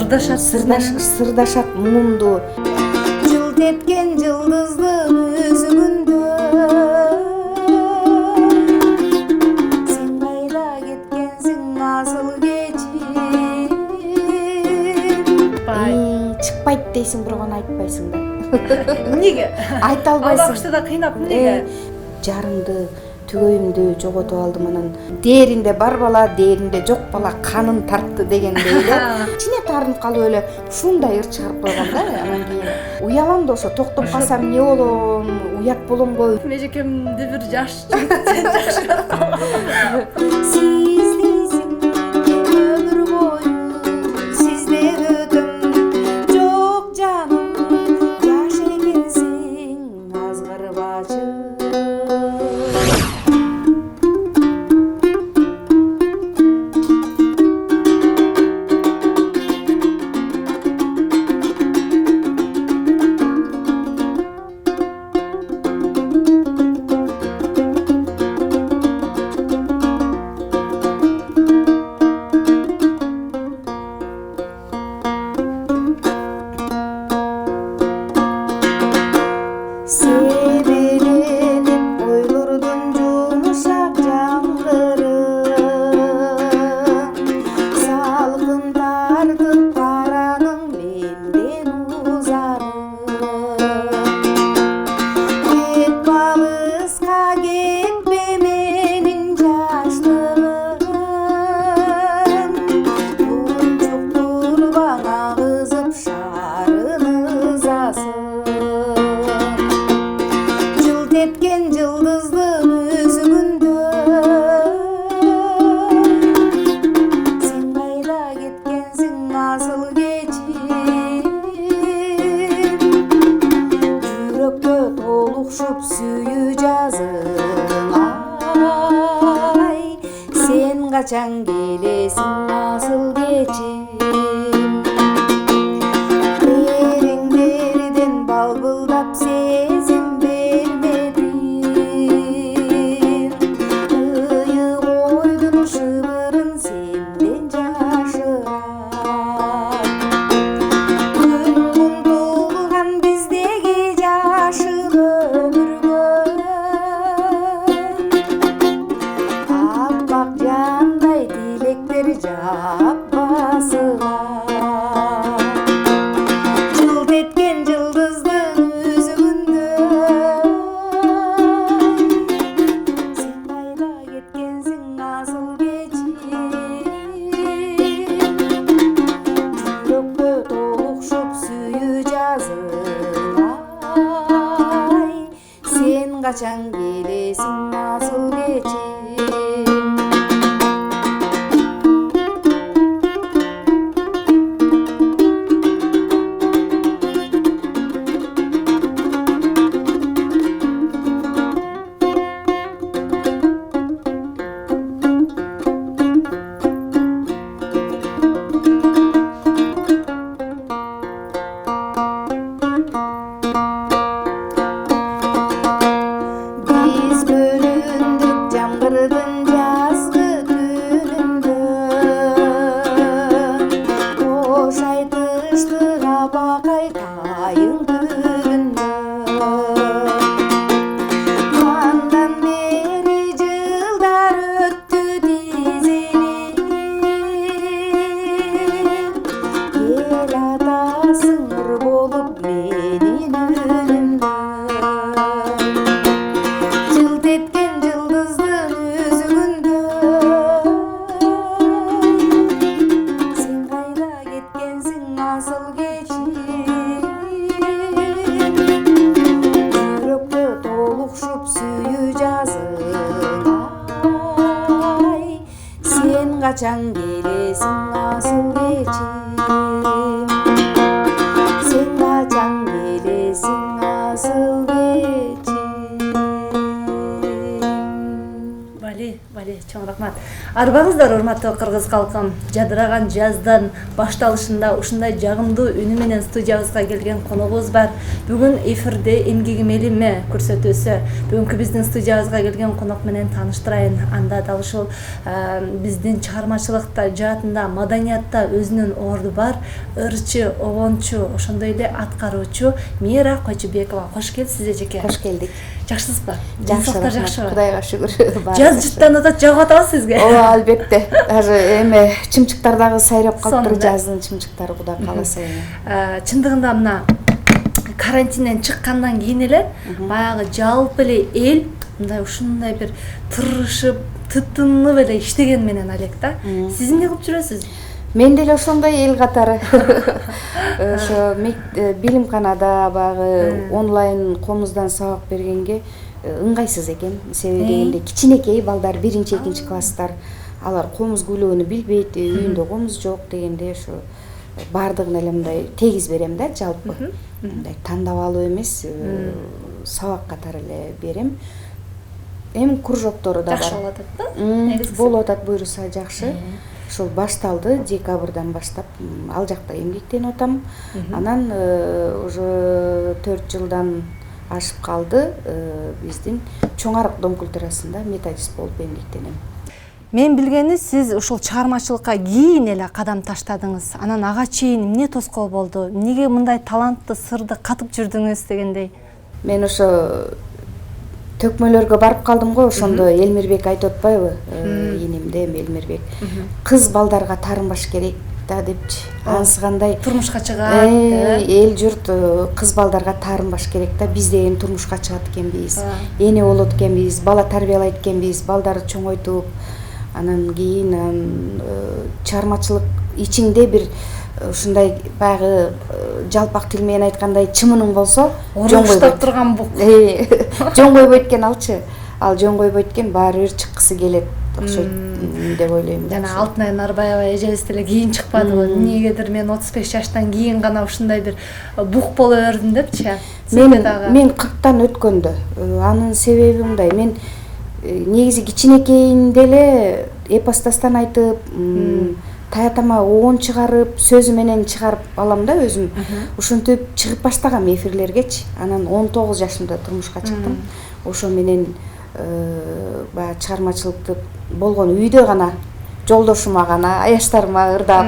сырдашат муңумду. Жылт эткен жылдыздын өзүгүндө сен кайда кеткенсиң азыл кечим. Чыкпайт дейсиң, бирок аны айтпайсың да. Эмнеге? Айта албайсың. Абакышта да кыйнап эмнеге? Жарымды, түгөйүмдү жоготуп алдым, анан дээринде бар бала, дээринде жок бала канын тартты дегендей да. Ичине таарынып калып эле ушундай ыр чыгарып койгон да. Анан кийин уялам да, ошо токтоп калсам эмне болом, уят болом го. Межекемди бир жаш жигитсен жакшырак калган. Сиз дейсиң өмүр бою сиздер өтөм, жок жаным жаш экенсиң азгырбачы. Себеленип ойлордун жумшак жамгыры салкын тартып караның менден узары. Кет алыска кетпе менин жаштыгым, кулунчуктур баңа кызып шарын ызасын. Etken жылдыздын өзүгүндө сен кайда кеткенсиң азыл кечим. Жүрөккө толукшуп сүйүү жазың, ай сен качан келесиң азыл кечим. Эреңдерден балбылдап сезим жылт эткен жылдыздын өзүгүндө сен кайда кеткенсиң азыл кечим. Жүрөккө толукшуп сүйүү жазың, ай сен качан келесиң азыл кечим. Биз бөлүндүк жамгырдын жазгы түнүндө, кош айтыштык абакай кайын түбүндө. Андан бери жылдар өттү тизилип, эл атасың ыр болуп менин үнүмдө. Жылт эткен жылдыздын өзүгүндө сен кайда кеткенсиң азыл кечим. Жүрөккө толукшуп сүйүү жазың, ай сен качан келесиң азыл кечим. Сен качан келесиң азыл кечим. Бали, Чоң рахмат. Арбаңыздар, урматтуу кыргыз калкым. Жадыраган жаздан башталышында ушундай жагымдуу үнү менен студиябызга келген коногубуз бар. Бүгүн эфирде эмгегим элиме көрсөтүүсү. Бүгүнкү биздин студиябызга келген конок менен тааныштырайын. Анда дал ушул биздин чыгармачылыкта жаатында, маданиятта өзүнүн орду бар ырчы, обончу, ошондой эле аткаруучу Мира Койчубекова. Кош келипсиз эжеке. Кош келдик. Жакшысызбы? Жакшы, жакшыбы? Кудайга шүгүр. Жаз жыттан атат, жагып атабы сизге? Ооба, албетте. Даже эме чымчыктар дагы сайрап калыптыр, Сонун да. жаздын чымчыктары Кудай кааласа эми. Чындыгында мына карантинден чыккандан кийин эле баягы жалпы эле эл мындай ушундай бир тырышып, тытынып эле иштеген менен алек да. Сиз эмне кылып жүрөсүз? Мен деле ошондой эл катары. Ошо билимканада баягы онлайн комуздан сабак бергенге ыңгайсыз экен. Себеби дегенде кичинекей балдар 1-2 класстар, алар комуз күйлөгөнү билбейт, үйүндө комуз жок дегенде ошо бардыгын эле мындай тегиз берем да, жалпы. Мындай тандап алып эмес, сабак катары эле берем. Эми кружоктору да бар. Жакшы болуп атат да? Болуп атат, буюрса жакшы. Ошол башталды, декабрдан баштап ал жакта эмгектенип атам. Анан уже 4 жылдан ашып калды, биздин Чоң Арык дом культурасында методист болуп эмгектенем. Мен билгени сиз ушул чыгармачылыкка кийин эле кадам таштадыңыз. Анан ага чейин эмне тоскоол болду? Эмнеге мындай талантты сырды катып жүрдүңүз дегендей? Мен ошо төкмөлөргө барып калдым го, ошондо Элмирбек айтып атпайбы? Энемде Элмирбек. Кыз балдарга таарынбаш керек да депчи. Анысы кандай? Турмушка чыгат. Эл журт кыз балдарга таарынбаш керек да. Биз деген турмушка чыгат экенбиз, эне болот экенбиз, бала тарбиялайт экенбиз, балдарды чоңойтуп, анан кийин чыгармачылык ичиңде бир ушундай баягы жалпак тил менен айткандай чымының болсо, жоңгойбойт турган бук. Жөн койбойт экен алчы. Ал жөн койбойт экен, баары бир чыккысы келет окшойт деп ойлойм. Жана Алтынай Нарбаева эжебиз деле кийин чыкпадыбы? Эмнегедир мен 35 жаштан кийин гана ушундай бир бук боло бердим депчи. Мен 40тан өткөндө. Анын себеби мындай, мен негизи кичинекейинде эле эпостастан айтып, таятама оон чыгарып, сөзү менен чыгарып алам да өзүм. Ушинтип чыгып баштагам эфирлергечи. Анан 19 жашымда турмушка чыктым. Ошо менен баягы чыгармачылыкты болгон үйдө гана жолдошума гана, аяштарыма ырдап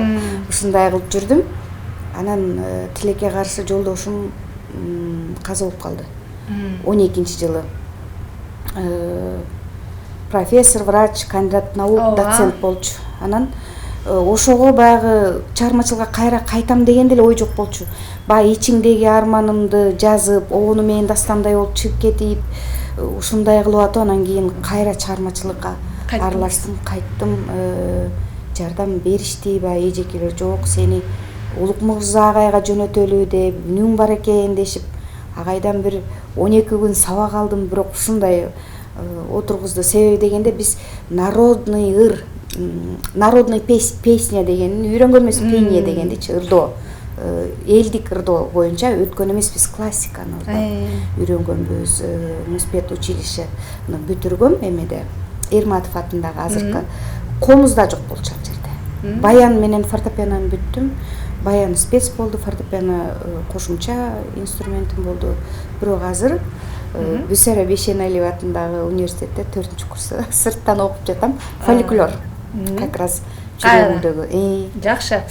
ушундай кылып жүрдүм. Анан тилекке каршы жолдошум каза болуп калды. 12-жылы. Профессор, врач, кандидат наук, доцент болчу. Анан ошого баягы чыгармачылыкка кайра кайтам деген деле ой жок болчу. Баягы ичиңдеги арманымды жазып, обону менен дастандай болуп чыгып кетип, ушундай кылып атып, анан кийин кайра чыгармачылыкка аралаштым, кайттым. Жардам беришти, баягы эжекелер жок, сени Улук Мырза агайга жөнөтөлү деп, үнүң бар экен дешип, агайдан бир 12 күн сабак алдым, бирок ушундай отургузду. Себеби дегенде биз народный ыр, народный песня дегенин үйрөнгөн эмес, пение дегендичи, ырдоо. Элдик ырдоо боюнча өткөн эмес, биз классиканы үйрөнгөнбүз. Муспет училищени бүтүргөм эмеде. Эрматов атындагы азыркы комузда жок болчу ал жерде. Баян менен фортепианону бүттүм. Баян спец болду, фортепиано кошумча инструментим болду. Бирок азыр Бүсера Бейшеналиева атындагы университетте 4-курста сырттан окуп жатам. Фольклор. Как раз жүрөгүмдөгү. Жакшы.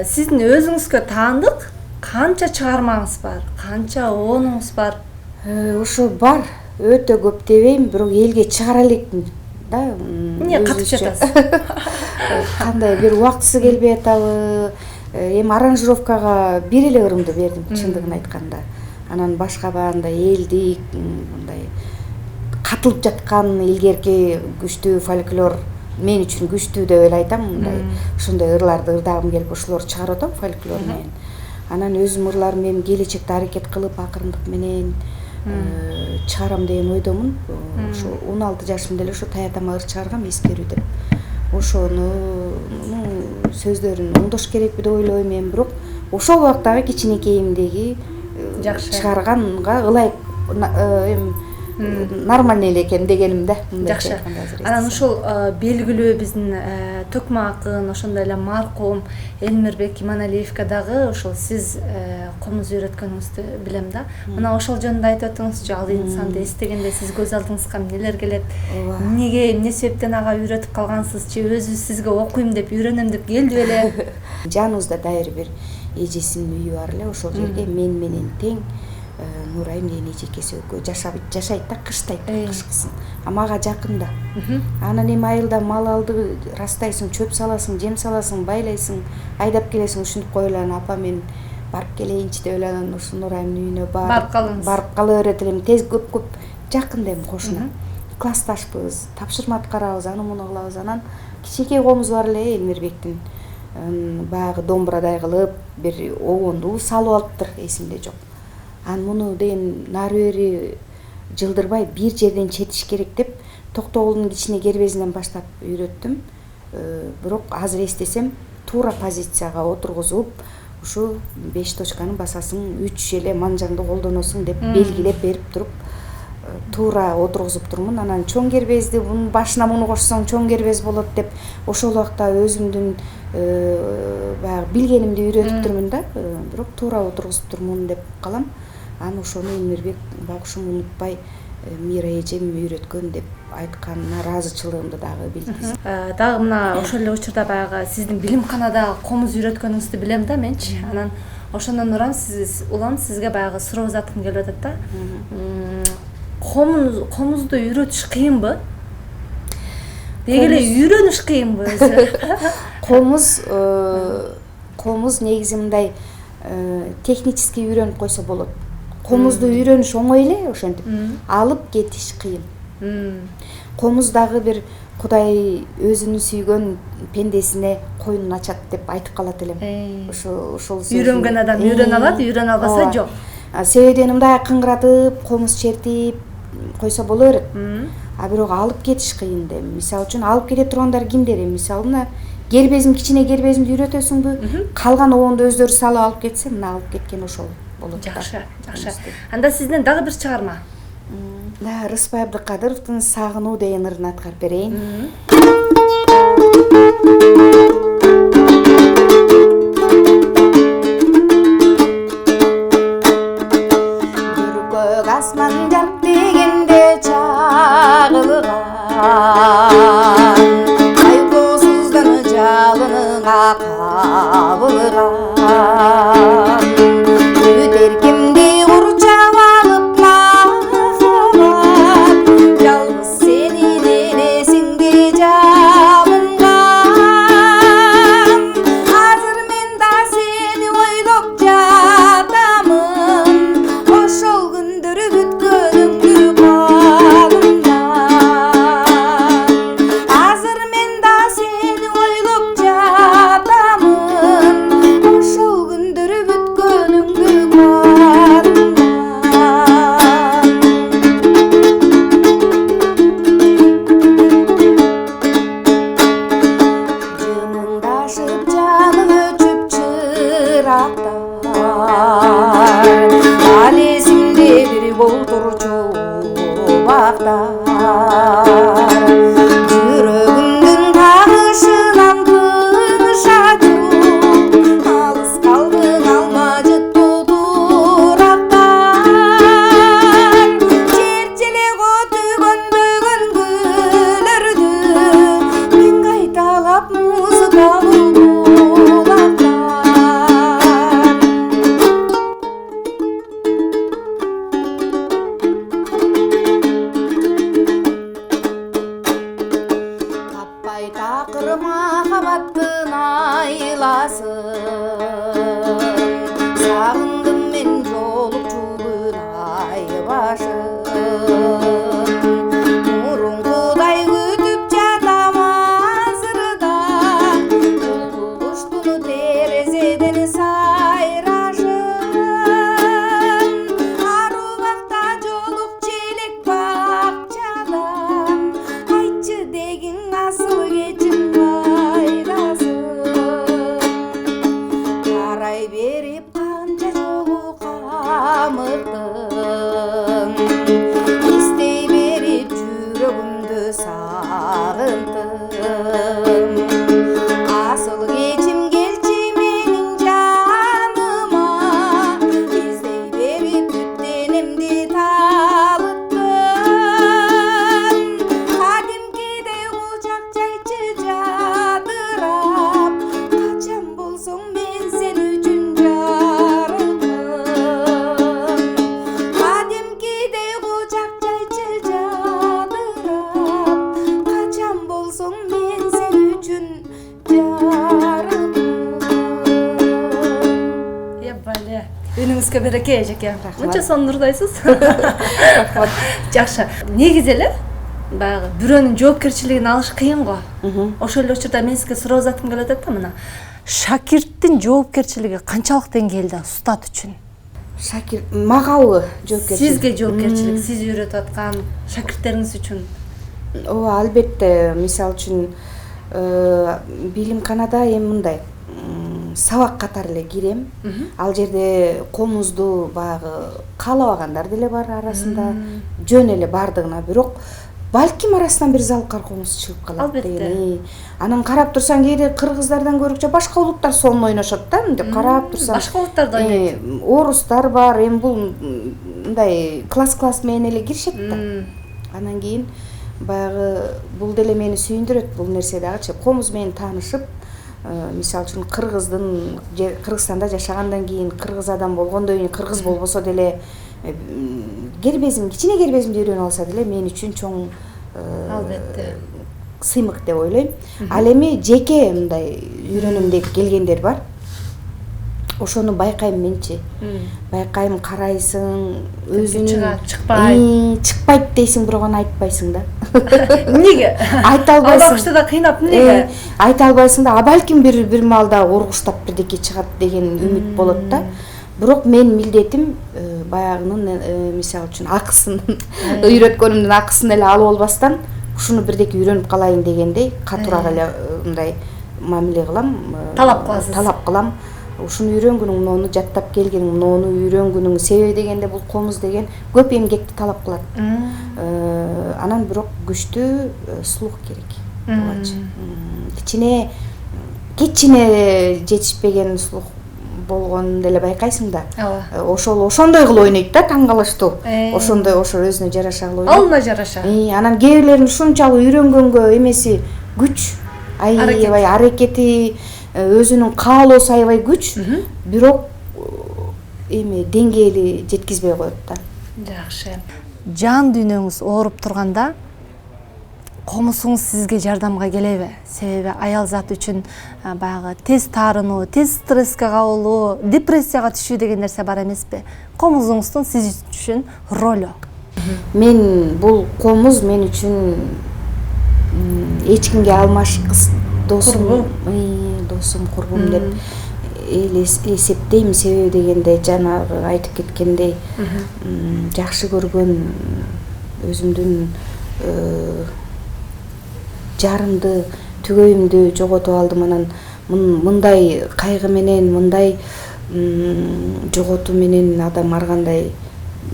Сиздин өзүңүзгө таандык канча чыгармаңыз бар? Канча оонуңуз бар? Ошо бар. Өтө көп дебейм, бирок элге чыгара элекмин да. Эмне катып жатасыз? Кандай бир убактысы келбей атабы? Эми аранжировкага бир эле ырымды бердим, чындыгын айтканда. Анан башка баандай элдик, мындай катылып жаткан илгерки күчтүү фольклор мен үчүн күчтүү деп эле айтам. Мындай ошондой ырларды ырдагым келип ошолорду чыгарып атам фольклор менен. Анан өзүм ырларым эми келечекте аракет кылып акырындык менен чыгарам деген ойдомун. Ошо 16 жашымда эле ошо таятама ыр чыгаргам, эскерүү деп. Ошону сөздөрүн оңдош керекпи деп ойлойм эми, бирок ошол убактагы кичинекейимдеги чыгарганга ылайык эми нормальный эле экен дегеним да. Жакшы. Анан ушул белгилүү биздин төкмө акын, ошондой эле маркум Элмирбек Иманалиевке дагы ушул сиз комуз үйрөткөнүңүздү билем да. Мына ошол жөнүндө айтып өтүңүзчү, ал инсанды эстегенде сиз көз алдыңызга эмнелер келет? Эмнеге, эмне себептен ага үйрөтүп калгансыз, же өзү сизге окуйм деп, үйрөнөм деп келди беле? Жаныбызда дайыр бир эжесинин үйү бар эле, ошол жерге мен менен тең Нурайым деген эжекеси экөө жашайт да, кыштайт кышкысын. А мага жакын да. Анан эми айылда мал алды, растайсың, чөп саласың, жем саласың, байлайсың, айдап келесиң, ушинтип кой эле апа мен барып келейинчи деп эле анан ушу Нурайымдын үйүнө барып калыңыз. Барып кала берет элем. Тез көп жакын да эми кошуна. Классташпыз, тапшырма аткарабыз, аны муну кылабыз. Анан кичинекей комуз бар эле Элмирбектин. Баягы домбурадай кылып, бир огонду салып алыптыр, эсимде жок. Анан муну деген нары бери жылдырбай бир жерден четиш керек деп Токтогулдун кичине кербезинен баштап үйрөттүм. Бирок азыр эстесем туура позицияга отургузуп, ушу 5 точканы басасың, 3 эле манжаңды колдоносуң деп белгилеп берип туруп туура отургузуп турмун. Анан чоң кербезди мунун башына муну кошсоң чоң кербез болот деп ошол убакта өзүмдүн баягы билгенимди үйрөтүп турмун да. Бирок туура отургузуп турмун деп калам. Аны ошону Элмирбек багышым унутпай Мира эжем үйрөткөн деп айтканына ыраазычылыгымды дагы билдирсин. Дагы мына ошол эле учурда баягы сиздин билимканада комуз үйрөткөнүңүздү билем да менчи. Анан ошондон улам сизге баягы суроо заткым келип атат да. Комузду үйрөтүш кыйынбы? Деги эле үйрөнүш кыйынбы өзү? Комуз негизи мындай технически үйрөнүп койсо болот. Комузду үйрөнүш оңой эле, ошентип алып кетиш кыйын. Комуз дагы бир Кудай өзүнүн сүйгөн пендесине коюнун ачат деп айтып калат элем. Ошол үйрөнгөн адам үйрөнө алат, үйрөнө албаса жок. Себеден мындай кыңгыратып, комуз чертип койсо боло берет. А бирок алып кетиш кыйын да. Мисалы үчүн алып кете тургандар кимдер? Мисалы мына кичине кербезимди үйрөтөсүңбү, калган огонду өздөрү салып алып кетсе, мына алып кеткен ошол болот. Жакшы. Анда сизден дагы бир чыгарма. Рыспай Абдыкадыровдун Сагынуу деген ырын аткарып берейин. Бүркөк асман жак дегенде чагылган, кайгысыздан жалыныңа кабылган. Өтеркимди курчап алып махаббат, жалгыз сенин элесиңди жабынган. Азыр мен да сени ойлоп жатамын, ошол күндөрү бүткөнүңдү балымдан. Азыр мен да сени ойлоп жатамын, ошол күндөрү бүткөнүңдү жымыңдашып жаны өчүп чырактар, ал эсимде бир болтурчу бактар. Жүрөгүмдүн тагышынан тыныш ачып, алыс калдың алмажыттуу турактар. Черчеле көтүгөнбөгөн гүлөрдү мен кайталап музыкалуу булактар. күнүңүзгө береке эжеке. Рахмат. Мынча сонурдайсыз. Жакшы. Негизи эле баягы бирөөнүн жоопкерчилигин алыш кыйын го. Ошол эле учурда мен сизге суроо заткым келип атат да мына. Шакирттин жоопкерчилиги канчалык деңгээлде устат үчүн? Шакирт магабы жоопкерчилик? Сизге жоопкерчилик, сиз үйрөтүп аткан шакирттериңиз үчүн. Ооба, албетте. Мисалы үчүн билимканада эми мындай сабак катары эле кирем. Ал жерде комузду баягы каалабагандар деле бар арасында. Жөн эле бардыгына, бирок балким арасынан бир залкар комуз чыгып калат деген. Анан карап турсаң кээде кыргыздардан көрүкчө башка улуттар сонун ойношот да, мынтип карап турсаң. Башка улуттар да ойнойт. Орустар бар, эми бул мындай класс менен эле киришет да. Анан кийин баягы бул деле мени сүйүндүрөт, бул нерсе дагычы. Комуз менен таанышып, мисалы үчүн Кыргызстанда жашагандан кийин, кыргыз адам болгондон кийин, кыргыз болбосо деле кичине кербезимди үйрөнүп алса деле мен үчүн чоң албетте сыймык деп ойлойм. Ал эми жеке мындай үйрөнөм деп келгендер бар. Ошону байкайм менчи. Байкайм, карайсың, өзүнүн чыкпайт дейсиң, бирок аны айтпайсың да. Эмнеге? Айта албайсың. Албакчыда да кыйнап эмнеге? Айта албайсың да, балким бир маалда ургуштап бирдеке чыгат деген үмүт болот да. Бирок мен милдетим баягынын мисалы үчүн акысын үйрөткөнүмдүн акысын эле алып албастан ушуну бирдеке үйрөнүп калайын дегендей катуураак эле мындай мамиле кылам, талап кыласыз. Талап кылам. Ушуну үйрөнгүнүң, муну жаттап келгениң, муну үйрөнгүнүң себеби дегенде бул комуз деген көп эмгекти талап кылат. Анан бирок күчтүү слух керек. Кичине жетишпеген слух болгонун деле байкайсың да. Ошондой кылып ойнойт да, таң калыштуу. Ошондой, ошо өзүнө жараша кылып ойнойт. Алына жараша. Анан кээ бирлердин ушунчалык үйрөнгөнгө эмеси күч, аябай аракети, өзүнүн каалоосу аябай күч, бирок эми деңгээли жеткизбей коет да. Жакшы. Жан дүйнөңүз ооруп турганда комузуңуз сизге жардамга келеби? Себеби аял зат үчүн баягы тез таарынуу, тез стресске кабылуу, депрессияга түшүү деген нерсе бар эмеспи? Комузуңуздун сиз үчүн ролу? Мен бул комуз мен үчүн эч кимге алмашкыс досум, курбум деп эсептейм. Себеби дегенде жанагы айтып кеткендей, жакшы көргөн өзүмдүн жарымды, түгөйүмдү жоготуп алдым. Анан мындай кайгы менен, мындай жоготуу менен адам ар кандай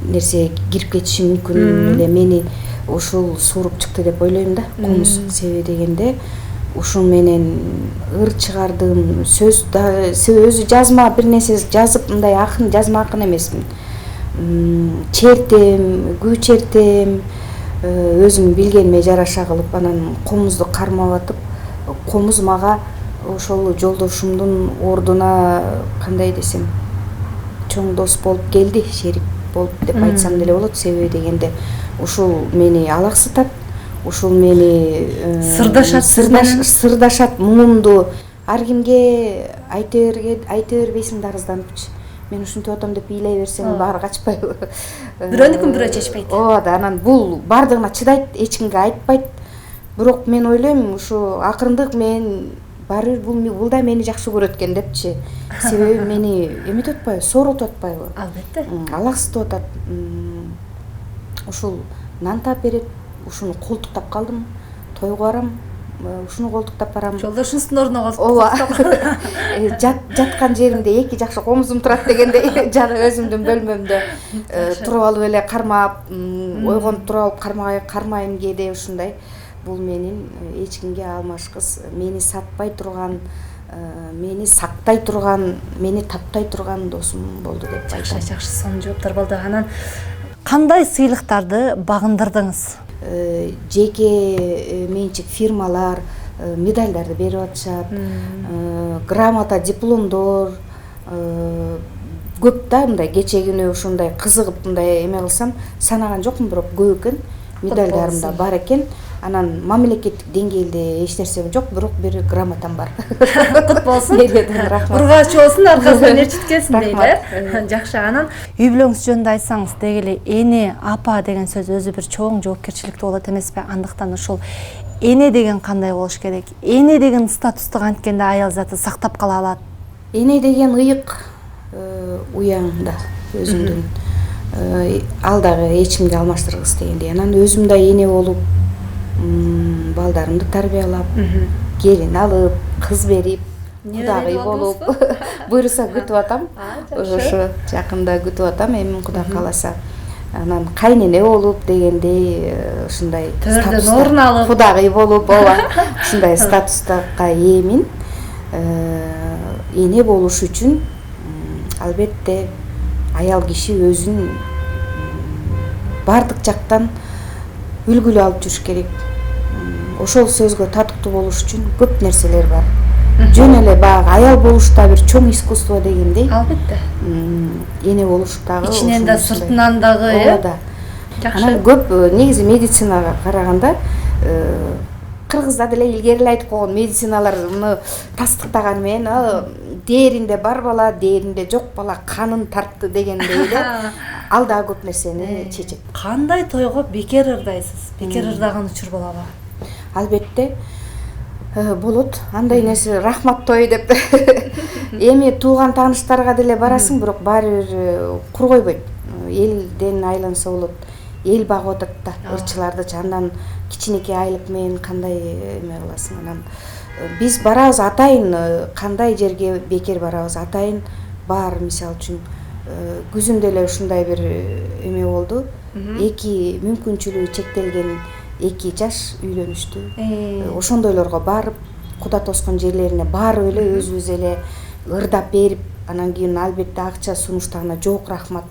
нерсе кирип кетиши мүмкүн эле. Мени ушул сууруп чыкты деп ойлойм да, комуз. Себеби дегенде ушул менен ыр чыгардым, сөз өзү жазма бир нерсе жазып, мындай акын, жазма акын эмесмин. Чертем, күү чертем, өзүм билгениме жараша кылып, анан комузду кармап атып, комуз мага ошол жолдошумдун ордуна кандай десем, чоң дос болуп келди, шерик болуп деп айтсам деле болот. Себеби дегенде ушул мени алаксытат, ушул мени сырдашат, муңумду ар кимге айта бербейсиң да, арызданыпчы. Мен ушинтип атам деп ыйлай берсең баары качпайбы? Бирөөнүкүн бирөө чечпейт. Ооба да, анан бул бардыгына чыдайт, эч кимге айтпайт. Бирок мен ойлойм, ушу акырындык мен баары бул да мени жакшы көрөт экен депчи. Себеби мени эметип атпайбы, сооротуп атпайбы? Албетте. Алаксытып атат. Ушул нан таап берет, ушуну колтуктап калдым, тойго барам, ушуну колтуктап барам. Жолдошуңуздун ордуна колтуктап. Жаткан жеримде эки жакшы комузум турат дегендей, жана өзүмдүн бөлмөмдө туруп алып эле кармап, ойгонуп туруп алып кармайм кээде ушундай. Бул менин эч кимге алмашкыс, мени сатпай турган, мени сактай турган, мени таптай турган досум болду деп айтам. Жакшы, сонун жооптор болду. Анан кандай сыйлыктарды багындырдыңыз? Жеке менчик фирмалар медальдарды берип атышат, грамота, дипломдор көп да. Мындай кече күнү ушундай кызыгып мындай эме кылсам санаган жокмун, бирок көп экен, медальдарым да бар экен. анан мамлекеттик деңгээлде эч нерсем жок, бирок бир грамотам бар. Кут болсун. Рахмат. Ургачы болсун, аркасынан ээрчиткенсин дейли. Рахмат. Жакшы. Анан үй бүлөңүз жөнүндө айтсаңыз, деги эле эне, апа деген сөз өзү бир чоң жоопкерчиликтүү болот эмеспи? Андыктан ушул эне деген кандай болуш керек? Эне деген статусту канткенде аял заты сактап кала алат? Эне деген ыйык уяңда өзүңдүн ал дагы эч кимге алмаштыргыс дегендей. Анан өзүм да эне болуп, балдарымды тарбиялап, келин алып, кыз берип, кудагый болуп, буйруса күтүп атам. Ошо жакында күтүп атам, эми Кудай кааласа. Анан кайнене болуп дегендей ушундай төрдөн орун алып, кудагый болуп, ушундай статуска ээмин. Эне болуш үчүн албетте аял киши өзүн бардык жактан үлгүлүү алып жүрүш керек. Ошол сөзгө татыктуу болуш үчүн көп нерселер бар. Жөн эле баягы аял болуш да бир чоң искусство дегендей. Албетте. Эне болуш дагы ичинен да, сыртынан дагы, да. Анан көп негизи медицинага караганда кыргызда деле илгери эле айтып койгон медициналар муну тастыктаган менен дээринде бар бала, дээринде жок бала канын тартты дегендей эле ал дагы көп нерсени чечет. Кандай тойго бекер ырдайсыз? Бекер ырдаган учур болобу? Албетте болот. Андай нерсе рахмат той деп. Эми тууган тааныштарга деле барасың, бирок баары бир кур койбойт. Элден айланса болот. Эл багып атат да ырчылардычы. Андан кичинекей айлык менен кандай эме кыласың. Анан биз барабыз атайын кандай жерге бекер барабыз. Атайын бар, мисалы үчүн күзүндө эле ушундай бир эме болду. Эки мүмкүнчүлүгү чектелген эки жаш үйлөнүштү. Ошондойлорго барып, куда тоскон жерлерине барып эле өзүбүз эле ырдап берип, анан кийин албетте акча сунуштарына жок рахмат.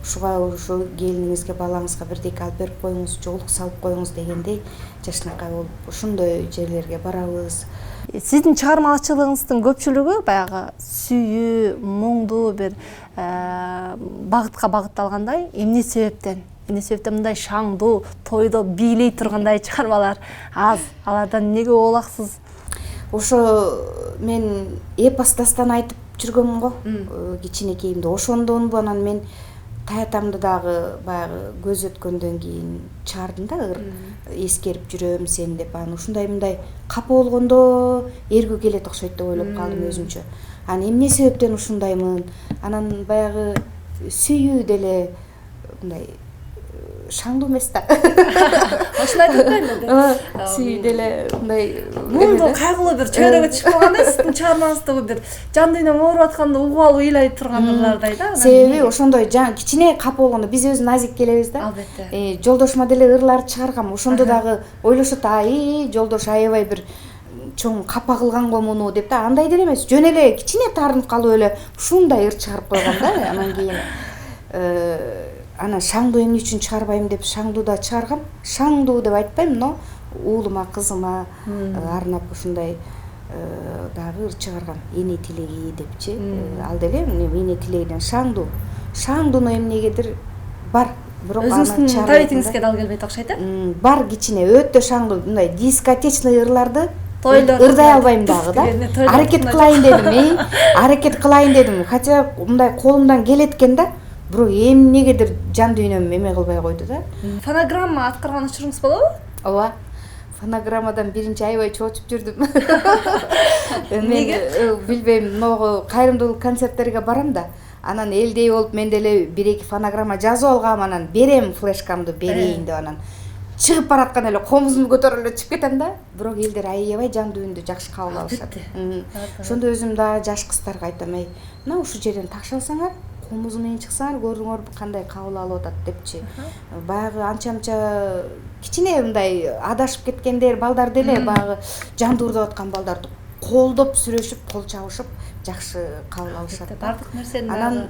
Ушул келиниңизге, балаңызга бирдеке алып берип коюңуз, жоолук салып коюңуз дегендей жашынакай болуп, ошондой жерлерге барабыз. Сиздин чыгармачылыгыңыздын көпчүлүгү баягы сүйүү, муңдуу бир багытка багытталгандай. Эмне себептен мындай шаңдуу, тойдо бийлей тургандай чыгармалар аз? Алардан эмнеге оолаксыз? Ошо мен эпос дастан айтып жүргөмүн го кичинекейимде. Ошондонбу анан мен таятамды дагы баягы көз өткөндөн кийин чыгардым да, эскерип жүрөм сени деп. Анан ушундай мындай капа болгондо эргүү келет окшойт деп ойлоп калдым өзүмчө. Анан эмне себептен ушундаймын? Анан баягы сүйүү деле мындай шаңдуу эмес да. Ошону айтып атпаймынбы? Сүйүү деле мындай муңдуу, кайгылуу бир чөйрөгө түшүп калгандай сиздин чыгармаңызда бир жан дүйнөң ооруп атканда угуп алып ыйлай турган ырлардай да. Себеби ошондой кичине капа болгондо биз өзү назик келебиз да. Албетте. Жолдошума деле ырларды чыгаргам. Ошондо дагы ойлошот, жолдош аябай бир чоң капа кылган го муну деп да. Андай деле эмес, жөн эле кичине таарынып калып эле ушундай ыр чыгарып койгом да. Анан кийин анан шаңдуу эмне үчүн чыгарбайм деп шаңдуу да чыгаргам. Шаңдуу деп айтпайм, но уулума, кызыма арнап ушундай дагы ыр чыгаргам. Эне тилеги депчи. Ал деле эне тилегиден шаңдуу. Шаңдууну эмнегедир бар. Бирок өзүңүздүн табитиңизге дал келбейт окшойт э? Бар кичине өтө шаңдуу, мындай дискотечный ырларды тойлор ырдай албайм дагы да. Аракет кылайын дедим. Хотя мындай колумдан келет экен да. Бирок эмнегедир жан дүйнөм эме кылбай койду да. Фонограмма аткарган учуруңуз болобу? Ооба. Фонограммадан биринчи аябай чоочуп жүрдүм. Эмнеге? Билбейм, могу кайрымдуулук концерттерге барам да. Анан элдей болуп мен деле бир-эки фонограмма жазып алгам, анан берем флешкамды берейин деп анан чыгып бараткан эле комузумду көтөрүп эле чыгып кетем да. Бирок элдер аябай жан дүйнөмдү жакшы кабыл алышат. Ошондо өзүм да жаш кыздарга айтам, мына ушул жерден такшалсаңар, комузу менен чыксаңар, көрүңөр кандай кабыл алып атат депчи. Баягы анча кичине мындай адашып кеткендер балдар деле баягы жанды ырдап аткан балдарды колдоп сүрөшүп, кол чабышып жакшы кабыл алышат. Бардык нерсени анан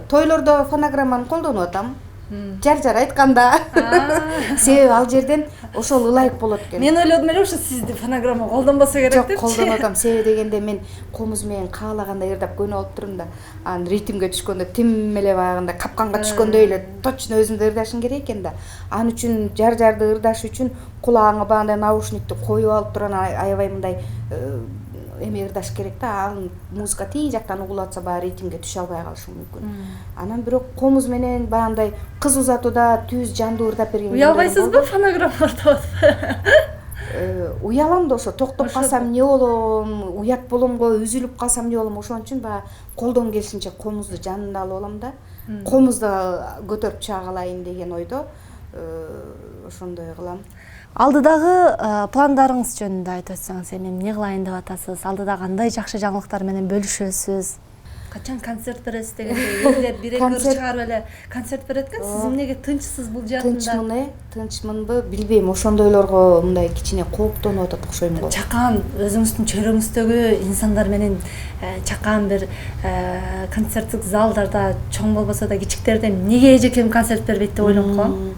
тойлордо фонограмманы колдонуп атам. жар айтканда. Себеби ал жерден ошол ылайык болот экен. Мен ойлодум эле ошо сизди фонограмма колдонбосо керек Жок, депчи. колдонуп атам. Себеби дегенде мен комуз менен каалагандай ырдап көнүп алып турум да. Анан ритмге түшкөндө тим эле баягындай капканга түшкөндөй эле точно өзүмдү ырдашым керек экен да. Анын үчүн жарды ырдаш үчүн кулагыңа баягындай наушникти коюп алып туруп анан аябай мындай эме ырдаш керек да. Ал музыка тиги жактан угулуп атса баягы ритмге түшө албай калышы мүмкүн. Анан бирок комуз менен баягындай кыз узатууда түз жандуу ырдап берген. Уялбайсызбы фонограмма ырдап атпы? Уялам да ошо токтоп калсам эмне болом, уят болом го, үзүлүп калсам эмне болом, ошон үчүн баягы колдон келишинче комузду жанында алып алам да. Комузду көтөрүп чыга калайын деген ойдо ошондой кылам. Алдыдагы пландарыңыз жөнүндө айтып өтсөңүз, эми эмне кылайын деп атасыз? Алдыда кандай жакшы жаңылыктар менен бөлүшөсүз? Качан концерт бересиз дегенде, элдер бир-эки ыр чыгарып эле концерт берет экен. Сиз эмнеге тынчсыз бул жакында? Тынчмынбы, билбейм. Ошондойлорго мындай кичине кооптонуп атат окшойм го. Чакан өзүңүздүн чөйрөңүздөгү инсандар менен чакан бир концерттик залдарда, чоң болбосо да кичиктерде эмнеге эжекем концерт бербейт деп ойлонуп калам.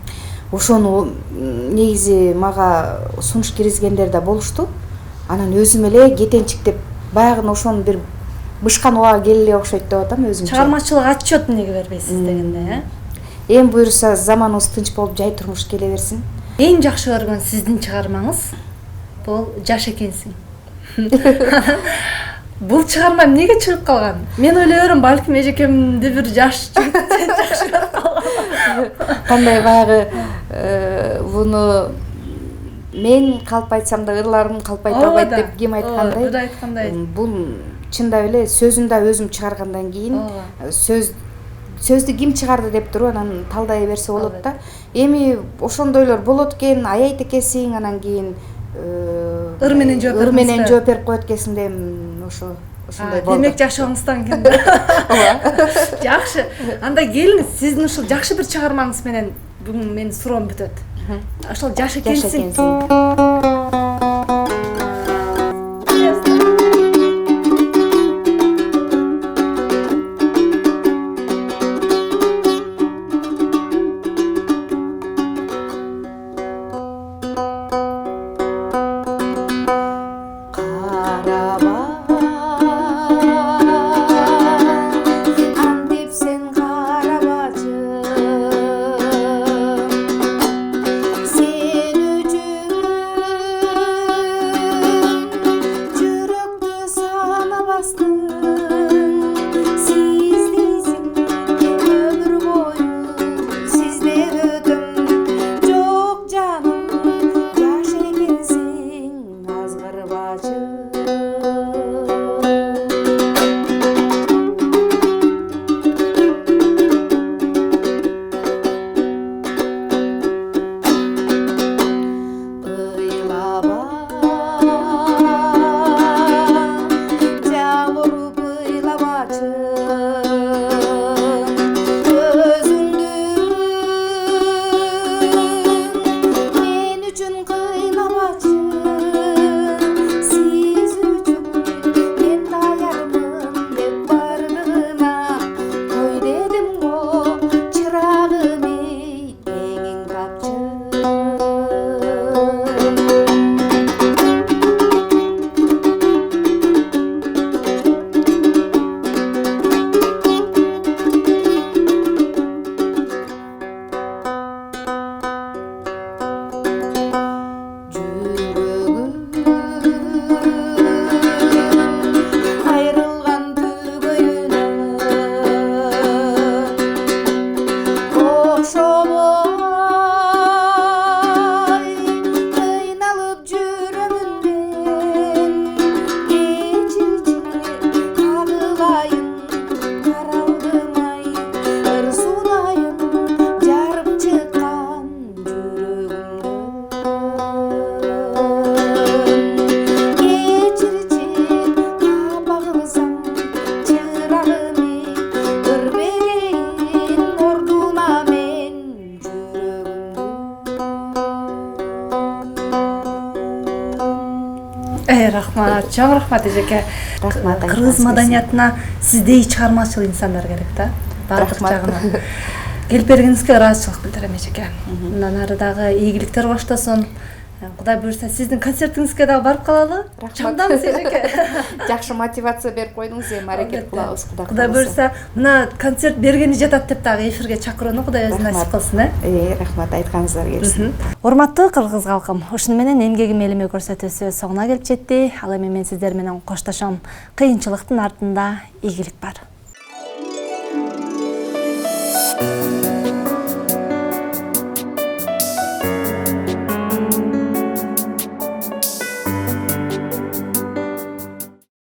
Ошону негизи мага сунуш киргизгендер да болушту. Анан өзүм эле кетенчиктеп баягы ошону бир бышкан убага келе окшойт деп атам өзүмчө. Чыгармачылык отчет эмнеге бербейсиз дегенде, Эми буюрса заманыбыз тынч болуп жай турмуш келе берсин. Эң жакшы көргөн сиздин чыгармаңыз бул Жаш экенсиң. Бул чыгарма эмнеге чыгып калган? Мен ойлойм, балким эжекемди бир жаш жигиттен жакшы көрүп калган. Кандай баягы буну мен калп айтсам да ырларым калпай табайт деп ким айткандай. Бул чындап эле сөзүн да өзүм чыгаргандан кийин сөздү ким чыгарды деп туруп анан талдай берсе болот да. Эми ошондойлор болот экен, аябайт экенсиң, анан кийин ыр менен жооп берип коет экенсиң деп ошондой болду. Демек жашооңуздан экен да. Ооба. Жакшы. Анда келиңиз, сиздин ушул жакшы бир чыгармаңыз менен бүгүн менин суроом бүтөт. Ошол Жаш экенсиң. Рахмат, чоң рахмат эжеке. Рахмат. Кыргыз маданиятына сиздей чыгармачыл инсандар керек да. Бардык жагынан. келип бергениңизге ыраазычылык билдирем эжеке. Мындан ары дагы ийгиликтер баштасын. Кудай буюрса сиздин концертиңизге дагы барып калалы. Чамдамыз эжеке. Жакшы мотивация берип койдуңуз, эми аракет кылабыз Кудай буюрса, мына концерт бергени жатат деп дагы эфирге чакырууну Кудай өзү насип кылсын, Рахмат, айтканыңыздар келсин. Урматтуу кыргыз калкым, ушуну менен эмгегим элиме көрсөтүүсү соңуна келип жетти. Ал эми мен сиздер менен коштошом. Кыйынчылыктын артында ийгилик бар.